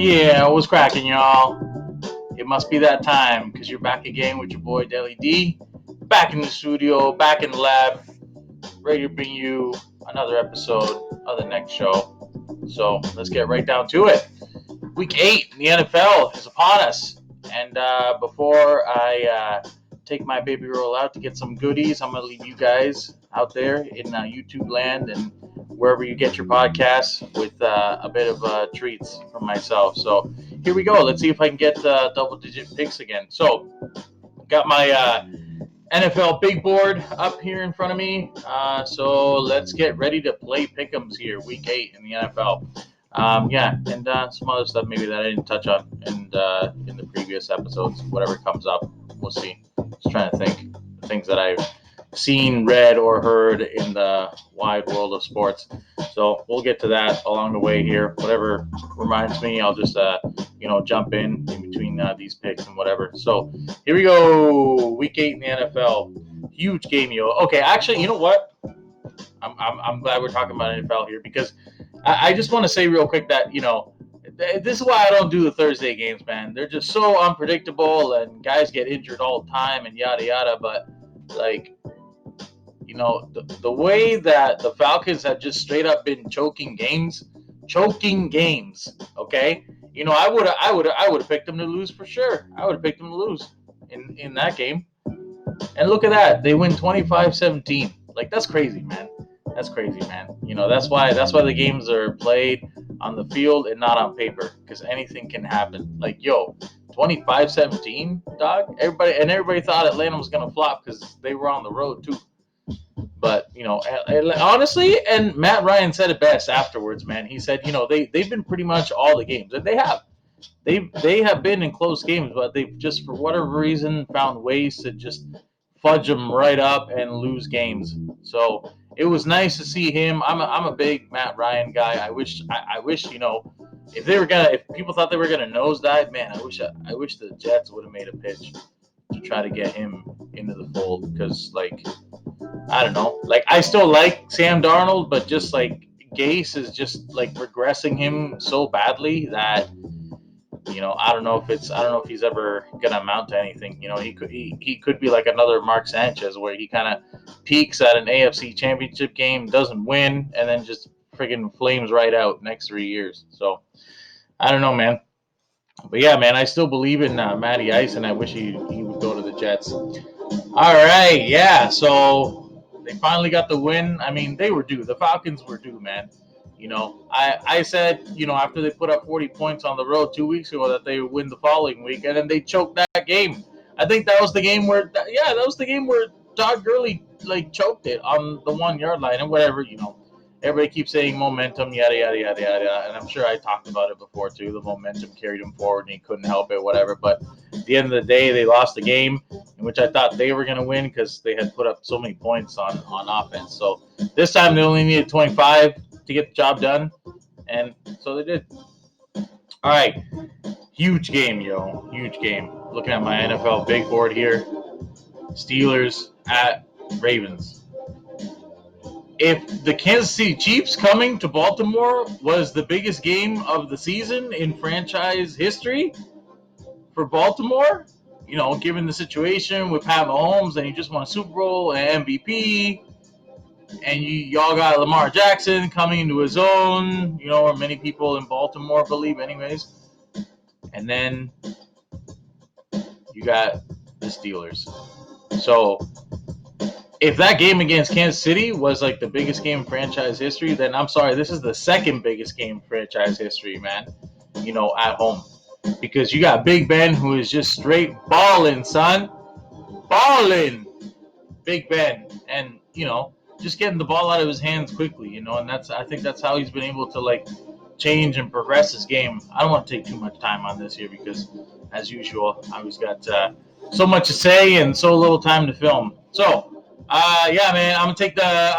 Yeah, what's cracking, y'all? It must be that time because you're back again with your boy Deli D. Back in the studio, back in the lab, ready to bring you another episode of the next show. So let's get right down to it. Week 8 in the NFL is upon us. And before I take my baby girl out to get some goodies, I'm going to leave you guys out there in YouTube land and wherever you get your podcasts with a bit of treats from myself. So here we go. Let's see if I can get double-digit picks again. So got my NFL big board up here in front of me. So let's get ready to play pick'ems here, Week 8 in the NFL. And some other stuff maybe that I didn't touch on in the previous episodes. Whatever comes up, we'll see. Just trying to think things that I've seen, read, or heard in the wide world of sports. So we'll get to that along the way here. Whatever reminds me, I'll just jump in between these picks and whatever. So here we go. Week 8 in the NFL. Huge game, yo. Okay, actually, you know what? I'm glad we're talking about NFL here because I just want to say real quick that, this is why I don't do the Thursday games, man. They're just so unpredictable and guys get injured all the time and yada yada. But, the way that the Falcons have just straight up been choking games, okay? I would have picked them to lose for sure. I would have picked them to lose in that game. And look at that. They win 25-17. Like, that's crazy, man. That's crazy, man. That's why the games are played on the field and not on paper, because anything can happen. Like, 25-17, dog. Everybody thought Atlanta was gonna flop because they were on the road too. But honestly, and Matt Ryan said it best afterwards, man. He said, they've been pretty much all the games, and they have. They have been in close games, but they've just for whatever reason found ways to just fudge them right up and lose games. So it was nice to see him. I'm a big Matt Ryan guy. I wish if people thought they were gonna nosedive, man, I wish the Jets would have made a pitch to try to get him into the fold, because I don't know, I still like Sam Darnold, but just Gase is just regressing him so badly that I don't know if he's ever gonna amount to anything. He could be like another Mark Sanchez, where he kind of peaks at an AFC Championship game, doesn't win, and then just friggin' flames right out next 3 years. So I don't know, man. But yeah, man, I still believe in Matty Ice, and I wish he would go to the Jets. All right, yeah. So they finally got the win. I mean, they were due. The Falcons were due, man. I said, after they put up 40 points on the road 2 weeks ago, that they would win the following week, and then they choked that game. I think that was the game where Todd Gurley choked it on the 1 yard line and whatever. Everybody keeps saying momentum, yada yada yada yada, and I'm sure I talked about it before too. The momentum carried him forward, and he couldn't help it, whatever. But at the end of the day, they lost the game, in which I thought they were going to win because they had put up so many points on offense. So this time they only needed 25 to get the job done, and so they did. All right, huge game, yo, huge game. Looking at my NFL big board here, Steelers at Ravens. If the Kansas City Chiefs coming to Baltimore was the biggest game of the season in franchise history for Baltimore, given the situation with Pat Mahomes, and he just won a Super Bowl and MVP, and y'all got Lamar Jackson coming into his own, or many people in Baltimore believe anyways. And then you got the Steelers. So if that game against Kansas City was the biggest game in franchise history, then I'm sorry, this is the second biggest game in franchise history, man, at home. Because you got Big Ben, who is just straight balling, son. Balling! Big Ben. And, just getting the ball out of his hands quickly, and I think that's how he's been able to change and progress his game. I don't want to take too much time on this here because, as usual, I always got so much to say and so little time to film. So, yeah, man, I'm gonna take the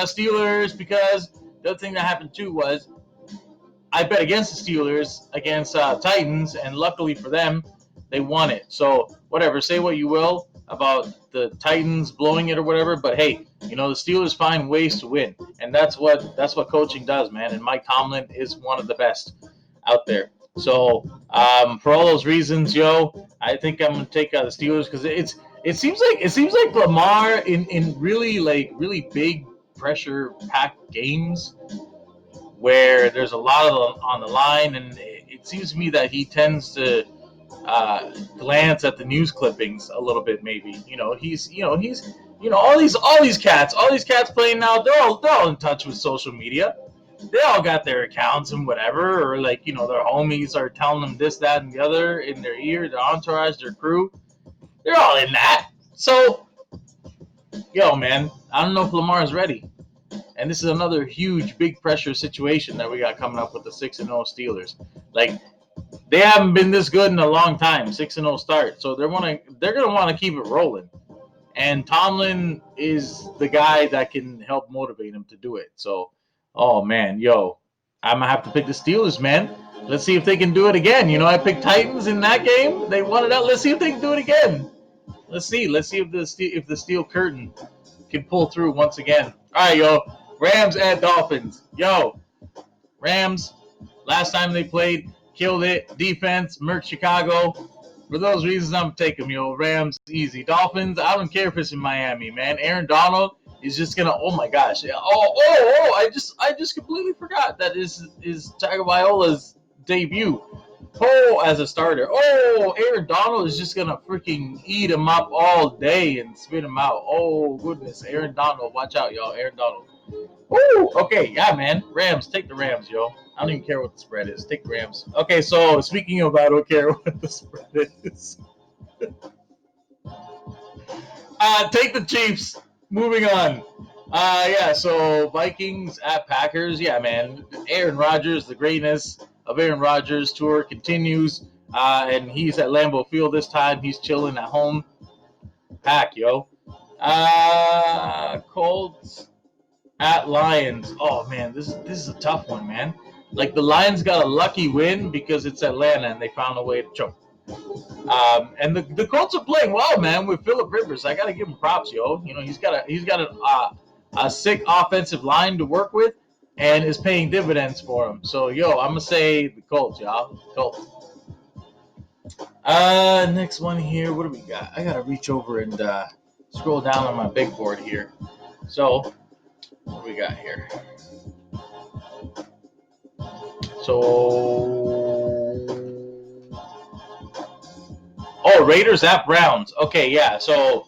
Steelers, because the other thing that happened too was I bet against the Steelers against Titans, and luckily for them, they won it. So whatever, say what you will about the Titans blowing it or whatever, but hey, the Steelers find ways to win, and that's what coaching does, man. And Mike Tomlin is one of the best out there. So for all those reasons, yo, I think I'm gonna take the Steelers because it seems like Lamar in really big pressure packed games where there's a lot on the line, and it seems to me that he tends to glance at the news clippings a little bit. Maybe he's all these cats playing now. They're all in touch with social media. They all got their accounts and whatever, or their homies are telling them this, that, and the other in their ear, their entourage, their crew. They're all in that. So, yo, man, I don't know if Lamar is ready. And this is another huge, big pressure situation that we got coming up with the 6-0 Steelers. Like, they haven't been this good in a long time, 6-0 start. So they're gonna want to keep it rolling. And Tomlin is the guy that can help motivate him to do it. So, oh man, yo, I'm gonna have to pick the Steelers, man. Let's see if they can do it again. I picked Titans in that game. They won it out. Let's see if they can do it again. Let's see. Let's see if the Steel Curtain can pull through once again. All right, yo, Rams at Dolphins. Yo, Rams. Last time they played, killed it. Defense, murked Chicago. For those reasons, I'm taking them, yo. Rams, easy. Dolphins, I don't care if it's in Miami, man. Aaron Donald is just gonna. Oh my gosh. I just completely forgot that is Tagovailoa's debut. Oh, as a starter. Oh, Aaron Donald is just gonna freaking eat him up all day and spit him out. Oh goodness, Aaron Donald, watch out, y'all. Aaron Donald. Woo! Okay, yeah, man. Rams, take the Rams, yo. I don't even care what the spread is. Take the Rams. Okay, so speaking of I don't care what the spread is. Take the Chiefs. Moving on. Yeah, so Vikings at Packers. Yeah, man. Aaron Rodgers, the greatness of Aaron Rodgers tour continues. And he's at Lambeau Field this time. He's chilling at home. Pack, yo. Colts at Lions. Oh man, this is a tough one, man. Like the Lions got a lucky win because it's Atlanta and they found a way to choke. And the Colts are playing well, man, with Phillip Rivers. I gotta give him props, yo. He's got a sick offensive line to work with, and is paying dividends for him. So yo, I'm gonna say the Colts, y'all. Colts. Next one here. What do we got? I gotta reach over and scroll down on my big board here. So what do we got here? So, Raiders at Browns. Okay, yeah. So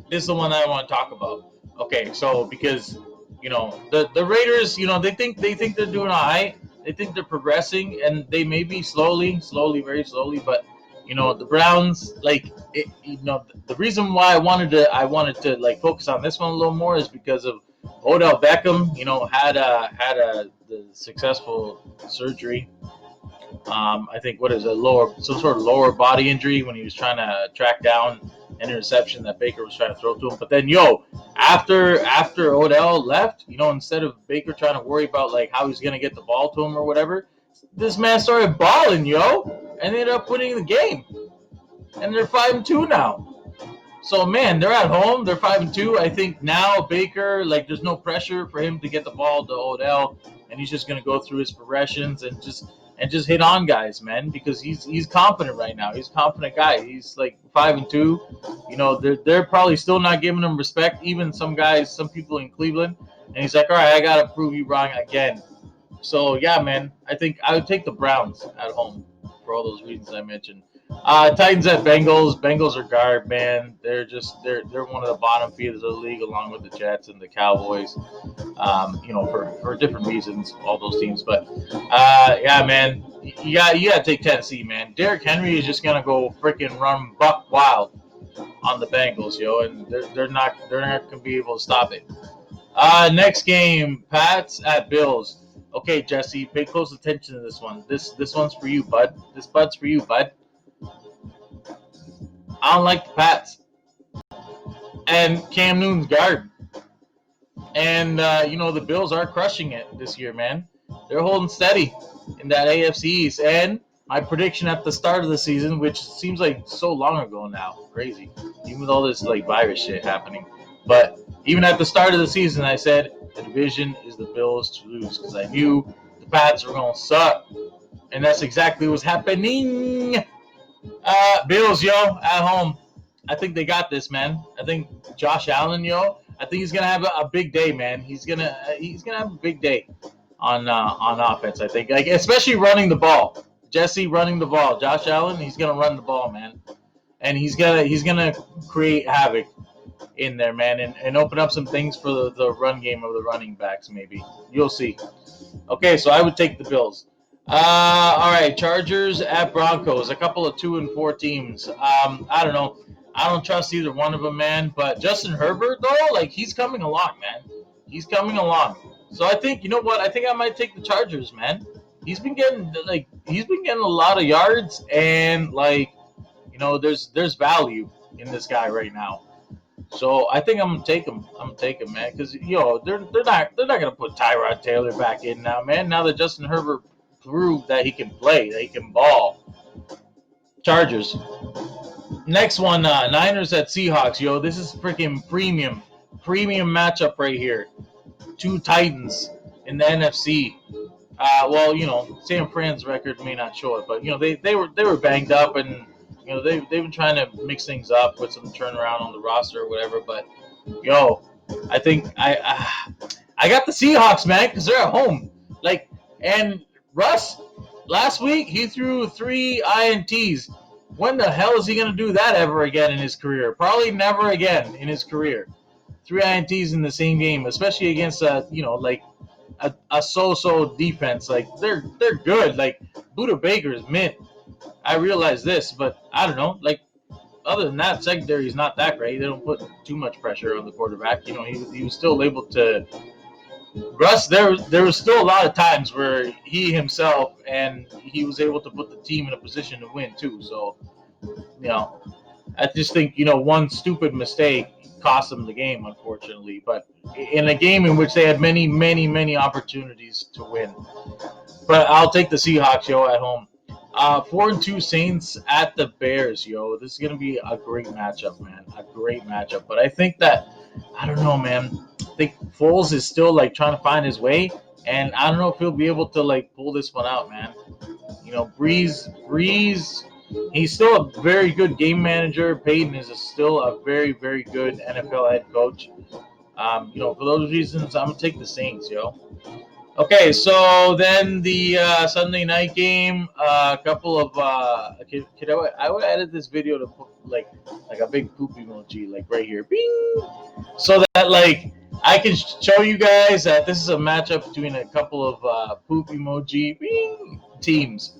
this is the one I want to talk about. Okay, so because the Raiders, they think they're doing all right. They think they're progressing, and they may be slowly, very slowly. But the Browns, the reason why I wanted to like focus on this one a little more is because of Odell Beckham. Had the successful surgery. I think what is it, some sort of lower body injury when he was trying to track down an interception that Baker was trying to throw to him. But then, after Odell left, instead of Baker trying to worry about like how he's gonna get the ball to him or whatever, this man started balling, yo, and ended up winning the game. And they're 5-2 now. So man, they're at home. They're 5-2. I think now Baker, like, there's no pressure for him to get the ball to Odell, and he's just gonna go through his progressions and just hit on guys, man, because he's confident right now. He's a confident guy. He's like 5-2. They're probably still not giving him respect. Even some guys, some people in Cleveland, and he's like, all right, I gotta prove you wrong again. So yeah, man, I think I would take the Browns at home for all those reasons I mentioned. Titans at Bengals. Bengals are guard, man. They're one of the bottom feeders of the league, along with the Jets and the Cowboys. For different reasons, all those teams. But yeah, man, you gotta take Tennessee, man. Derrick Henry is just gonna go freaking run buck wild on the Bengals, yo, and they're not gonna be able to stop it. Next game, Pats at Bills. Okay, Jesse, pay close attention to this one. This one's for you, bud. This bud's for you, bud. I don't like the Pats and Cam Newton's guard. And the Bills are crushing it this year, man. They're holding steady in that AFC East. And my prediction at the start of the season, which seems like so long ago now, crazy, even with all this like virus shit happening. But even at the start of the season, I said the division is the Bills to lose because I knew the Pats were gonna suck. And that's exactly what's happening. Bills, yo, at home. I think they got this, man. I think Josh Allen, yo, I think he's gonna have a big day, man. He's gonna have a big day on offense. I think, like, especially running the ball. Jesse running the ball. Josh Allen, he's gonna run the ball, man, and he's gonna create havoc in there, man, and open up some things for the run game of the running backs. Maybe you'll see. Okay, so I would take the Bills. All right, Chargers at Broncos. A couple of 2-4 teams. I don't know. I don't trust either one of them, man. But Justin Herbert, though, like he's coming along, man. He's coming along. So I think, you know what? I think I might take the Chargers, man. He's been getting a lot of yards, and there's value in this guy right now. So I think I'm gonna take him. I'm gonna take him, man, because they're not gonna put Tyrod Taylor back in now, man. Now that Justin Herbert proved that he can play, that he can ball. Chargers. Next one, Niners at Seahawks. Yo, this is freaking premium matchup right here. Two Titans in the NFC. Well, San Fran's record may not show it, but they were banged up, and they've been trying to mix things up with some turnaround on the roster or whatever. But yo, I think I got the Seahawks, man, because they're at home. And Russ last week he threw 3 INTs. When the hell is he gonna do that ever again in his career? Probably never again in his career. 3 INTs in the same game, especially against a so-so defense. Like they're good. Like Buda Baker is mint. I realize this, but I don't know. Like other than that, secondary is not that great. They don't put too much pressure on the quarterback. He was still able to. Russ, there was still a lot of times where he himself and he was able to put the team in a position to win too. So I just think one stupid mistake cost them the game, unfortunately. But in a game in which they had many, many, many opportunities to win. But I'll take the Seahawks, yo, at home. 4-2 Saints at the Bears, yo. This is gonna be a great matchup, man. A great matchup. But I think that I don't know, man. I think Foles is still trying to find his way, and I don't know if he'll be able to pull this one out, man. Breeze, he's still a very good game manager. Peyton is still a very, very good NFL head coach. For those reasons, I'm gonna take the Saints, yo. Okay, so then the Sunday night game, a couple of I would edit this video to put like a big poop emoji right here, bing, so that I can show you guys that this is a matchup between a couple of poop emoji bing teams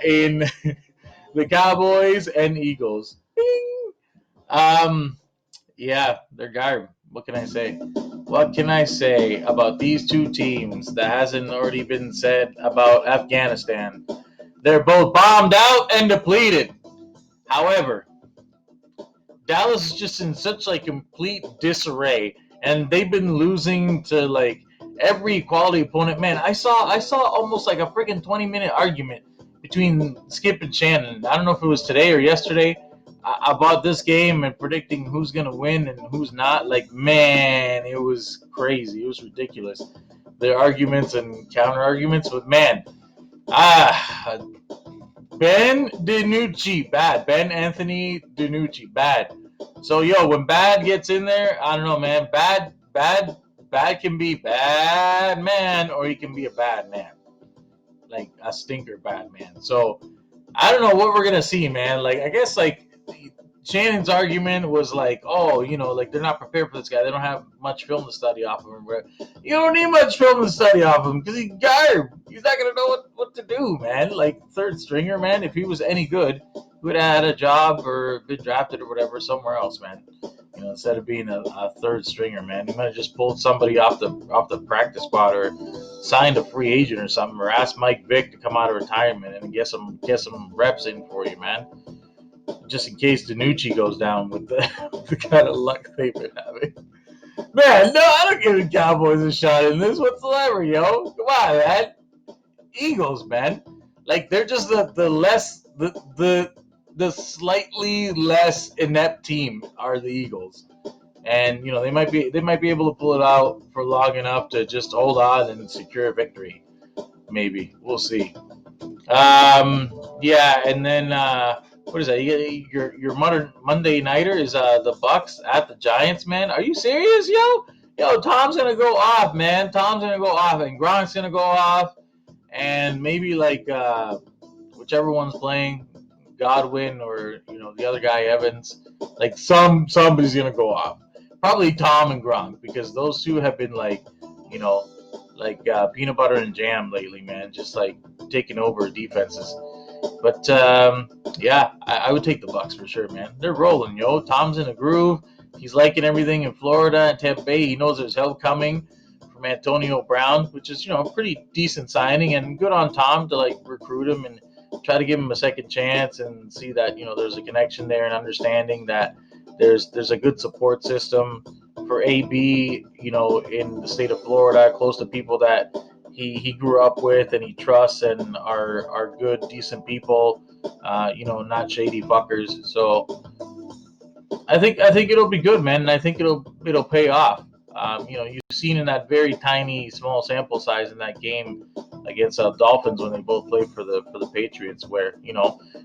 in the Cowboys and Eagles. Bing. Yeah, they're garb. What can I say? What can I say about these two teams that hasn't already been said about Afghanistan? They're both bombed out and depleted. However, Dallas is just in such complete disarray, and they've been losing to every quality opponent. Man, I saw almost a freaking 20-minute argument between Skip and Shannon. I don't know if it was today or yesterday about this game and predicting who's gonna win and who's not. Man, it was crazy. It was ridiculous. Their arguments and counter arguments, but man, Ben DiNucci, bad. Ben Anthony DiNucci, bad. So when bad gets in there, I don't know, man. Bad can be bad man, or he can be a bad man, like a stinker bad man. So I don't know what we're gonna see, man. I guess Shannon's argument was they're not prepared for this guy. They don't have much film to study off of him. But you don't need much film to study off of him because he's garb. He's not gonna know what to do, man. Third stringer, man. If he was any good, he would have had a job or been drafted or whatever somewhere else, man. Instead of being a third stringer, man, he might have just pulled somebody off the practice squad or signed a free agent or something, or asked Mike Vick to come out of retirement and get some reps in for you, man. Just in case DiNucci goes down with the kind of luck they've been having. Man, no, I don't give the Cowboys a shot in this whatsoever, yo. Come on, man. Eagles, man. They're just the slightly less inept team are the Eagles. And they might be able to pull it out for long enough to just hold on and secure a victory. Maybe. We'll see. Yeah, and then what is that? Your Monday nighter is the Bucks at the Giants, man. Are you serious, yo? Yo, Tom's gonna go off, man. Tom's gonna go off, and Gronk's gonna go off, and maybe like whichever one's playing, Godwin or the other guy Evans, like somebody's gonna go off. Probably Tom and Gronk because those two have been like, you know, like peanut butter and jam lately, man. Just like taking over defenses. But yeah, I would take the Bucks for sure, man. They're rolling, yo. Tom's in a groove. He's liking everything in Florida and Tampa Bay. He knows there's help coming from Antonio Brown, which is a pretty decent signing, and good on Tom to like recruit him and try to give him a second chance and see that there's a connection there and understanding that there's a good support system for AB, in the state of Florida, close to people that he grew up with and he trusts and are good, decent people, not shady fuckers. So I think it'll be good, man, and I think it'll pay off. You've seen in that very tiny, small sample size in that game against Dolphins when they both played for the Patriots, where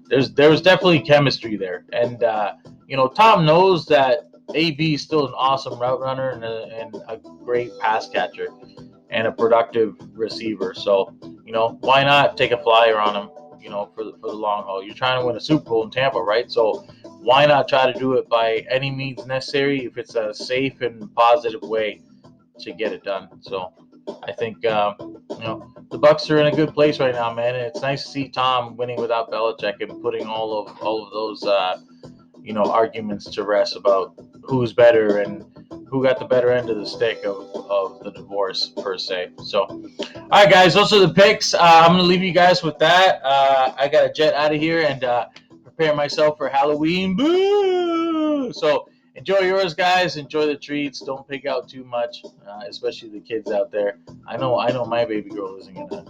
there was definitely chemistry there, and Tom knows that AB is still an awesome route runner and a great pass catcher and a productive receiver. So, why not take a flyer on him, for the long haul? You're trying to win a Super Bowl in Tampa, right? So, why not try to do it by any means necessary if it's a safe and positive way to get it done? So, I think the Bucks are in a good place right now, man. And it's nice to see Tom winning without Belichick and putting all of those arguments to rest about who's better and who got the better end of the stick of the divorce per se. So, all right, guys, those are the picks. I'm gonna leave you guys with that. I got to jet out of here and prepare myself for Halloween. Boo! So enjoy yours, guys. Enjoy the treats. Don't pick out too much, especially the kids out there. I know my baby girl isn't gonna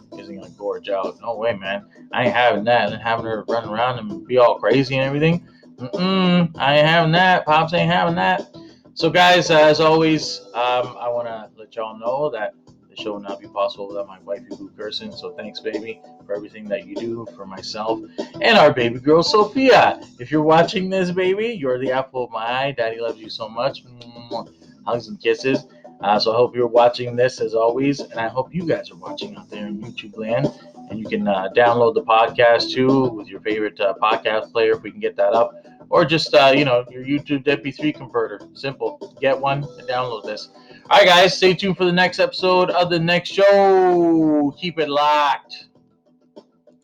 gorge out. No way, man. I ain't having that. And having her run around and be all crazy and everything. I ain't having that. Pops ain't having that. So, guys, as always, I want to let y'all know that the show would not be possible without my wifey, Lou Gerson. So, thanks, baby, for everything that you do for myself and our baby girl, Sophia. If you're watching this, baby, you're the apple of my eye. Daddy loves you so much. Hugs and kisses. So, I hope you're watching this as always, and I hope you guys are watching out there in YouTube land. And you can download the podcast too with your favorite podcast player if we can get that up, or just your YouTube MP3 converter. Simple. Get one and download this. All right, guys, stay tuned for the next episode of the next show. Keep it locked.